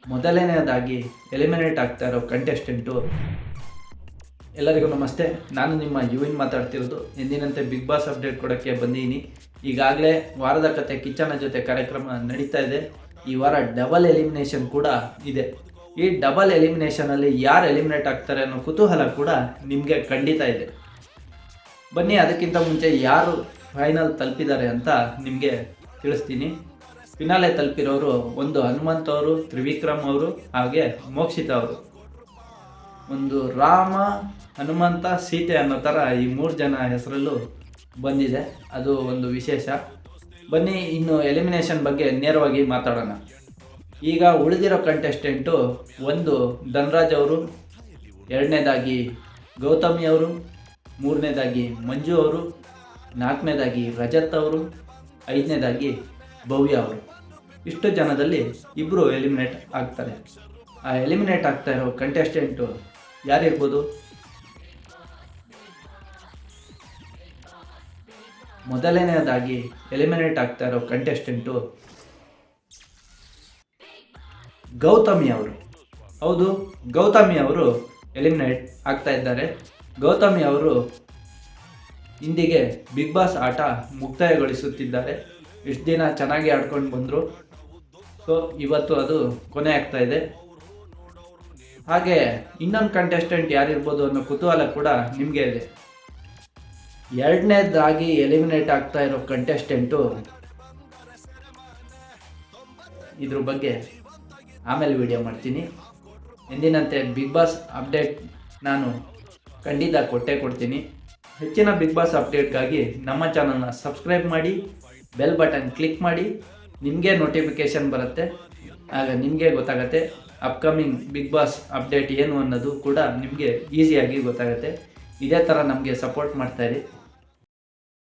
ಮೊದಲನೆಯದಾಗಿ ಎಲಿಮಿನೇಟ್ ಆಗ್ತಾ ಇರೋ ಕಂಟೆಸ್ಟೆಂಟು. ಎಲ್ಲರಿಗೂ ನಮಸ್ತೆ, ನಾನು ನಿಮ್ಮ ಯುವಿನ್ ಮಾತಾಡ್ತಿರೋದು. ಎಂದಿನಂತೆ ಬಿಗ್ ಬಾಸ್ ಅಪ್ಡೇಟ್ ಕೊಡೋಕ್ಕೆ ಬಂದಿದ್ದೀನಿ. ಈಗಾಗಲೇ ವಾರದ ಕತೆ ಕಿಚ್ಚನ ಜೊತೆ ಕಾರ್ಯಕ್ರಮ ನಡೀತಾ ಇದೆ. ಈ ವಾರ ಡಬಲ್ ಎಲಿಮಿನೇಷನ್ ಕೂಡ ಇದೆ. ಈ ಡಬಲ್ ಎಲಿಮಿನೇಷನಲ್ಲಿ ಯಾರು ಎಲಿಮಿನೇಟ್ ಆಗ್ತಾರೆ ಅನ್ನೋ ಕುತೂಹಲ ಕೂಡ ನಿಮಗೆ ಖಂಡಿತ ಇದೆ. ಬನ್ನಿ, ಅದಕ್ಕಿಂತ ಮುಂಚೆ ಯಾರು ಫೈನಲ್ ತಲುಪಿದ್ದಾರೆ ಅಂತ ನಿಮಗೆ ತಿಳಿಸ್ತೀನಿ. ಫಿನಾಲೆ ತಲುಪಿರೋರು ಒಂದು ಹನುಮಂತ್ ಅವರು, ತ್ರಿವಿಕ್ರಮ್ ಅವರು, ಹಾಗೆ ಮೋಕ್ಷಿತಾ ಅವರು. ಒಂದು ರಾಮ, ಹನುಮಂತ, ಸೀತೆ ಅನ್ನೋ ಥರ ಈ 3 ಜನ ಹೆಸರಲ್ಲೂ ಬಂದಿದೆ. ಅದು ಒಂದು ವಿಶೇಷ. ಬನ್ನಿ, ಇನ್ನು ಎಲಿಮಿನೇಷನ್ ಬಗ್ಗೆ ನೇರವಾಗಿ ಮಾತಾಡೋಣ. ಈಗ ಉಳಿದಿರೋ ಕಂಟೆಸ್ಟೆಂಟು ಒಂದು ಧನ್ರಾಜ್ ಅವರು, ಎರಡನೇದಾಗಿ ಗೌತಮಿ ಅವರು, ಮೂರನೇದಾಗಿ ಮಂಜು ಅವರು, ನಾಲ್ಕನೇದಾಗಿ ರಜತ್ ಅವರು, ಐದನೇದಾಗಿ ಭವ್ಯ ಅವರು. ಇಷ್ಟು ಜನದಲ್ಲಿ ಇಬ್ಬರು ಎಲಿಮಿನೇಟ್ ಆಗ್ತಾರೆ. ಆ ಎಲಿಮಿನೇಟ್ ಆಗ್ತಾ ಇರೋ ಕಂಟೆಸ್ಟೆಂಟು ಯಾರಿರ್ಬೋದು? ಮೊದಲನೆಯದಾಗಿ ಎಲಿಮಿನೇಟ್ ಆಗ್ತಾ ಇರೋ ಕಂಟೆಸ್ಟೆಂಟು ಗೌತಮಿ ಅವರು. ಹೌದು, ಗೌತಮಿ ಅವರು ಎಲಿಮಿನೇಟ್ ಆಗ್ತಾ ಇದ್ದಾರೆ. ಗೌತಮಿ ಅವರು ಇಂದಿಗೆ ಬಿಗ್ ಬಾಸ್ ಆಟ ಮುಕ್ತಾಯಗೊಳಿಸುತ್ತಿದ್ದಾರೆ. ಇಷ್ಟು ದಿನ ಚೆನ್ನಾಗಿ ಆಡ್ಕೊಂಡು ಬಂದರು. ಸೊ ಇವತ್ತು ಅದು ಕೊನೆ ಆಗ್ತಾ ಇದೆ. ಹಾಗೆ ಇನ್ನೊಂದು ಕಂಟೆಸ್ಟೆಂಟ್ ಯಾರಿರ್ಬೋದು ಅನ್ನೋ ಕುತೂಹಲ ಕೂಡ ನಿಮಗೆ ಇದೆ. ಎರಡನೇದಾಗಿ ಎಲಿಮಿನೇಟ್ ಆಗ್ತಾ ಇರೋ ಕಂಟೆಸ್ಟೆಂಟು, ಇದ್ರ ಬಗ್ಗೆ ಆಮೇಲೆ ವಿಡಿಯೋ ಮಾಡ್ತೀನಿ. ಎಂದಿನಂತೆ ಬಿಗ್ ಬಾಸ್ ಅಪ್ಡೇಟ್ ನಾನು ಖಂಡಿತ ಕೊಡ್ತೀನಿ. ಹೆಚ್ಚಿನ ಬಿಗ್ ಬಾಸ್ ಅಪ್ಡೇಟ್ಗಾಗಿ ನಮ್ಮ ಚಾನಲ್ನ ಸಬ್ಸ್ಕ್ರೈಬ್ ಮಾಡಿ, ಬೆಲ್ ಬಟನ್ ಕ್ಲಿಕ್ ಮಾಡಿ. ನಿಮಗೆ ನೋಟಿಫಿಕೇಷನ್ ಬರುತ್ತೆ. ಆಗ ನಿಮಗೆ ಗೊತ್ತಾಗುತ್ತೆ ಅಪ್ಕಮಿಂಗ್ ಬಿಗ್ ಬಾಸ್ ಅಪ್ಡೇಟ್ ಏನು ಅನ್ನೋದು ಕೂಡ ನಿಮಗೆ ಈಸಿಯಾಗಿ ಗೊತ್ತಾಗುತ್ತೆ. ಇದೇ ಥರ ನಮಗೆ ಸಪೋರ್ಟ್ ಮಾಡ್ತಾಯಿರಿ.